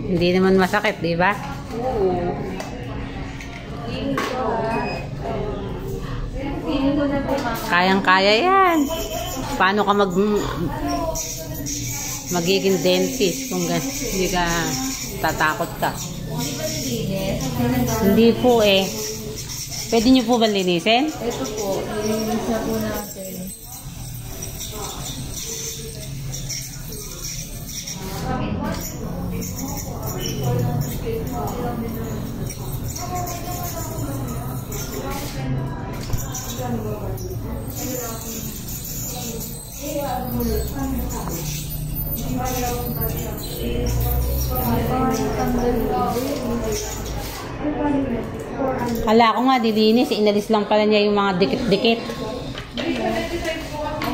Hindi naman masakit, di ba? Oo. Kayang-kaya yan. Paano ka magiging dentist kung hindi ka tatakot ka? Hindi po eh. Pwede nyo po ba linisin? Ito po, linisin po natin. Kala ko nga dilinis, inalis lang pala niya yung mga dikit-dikit.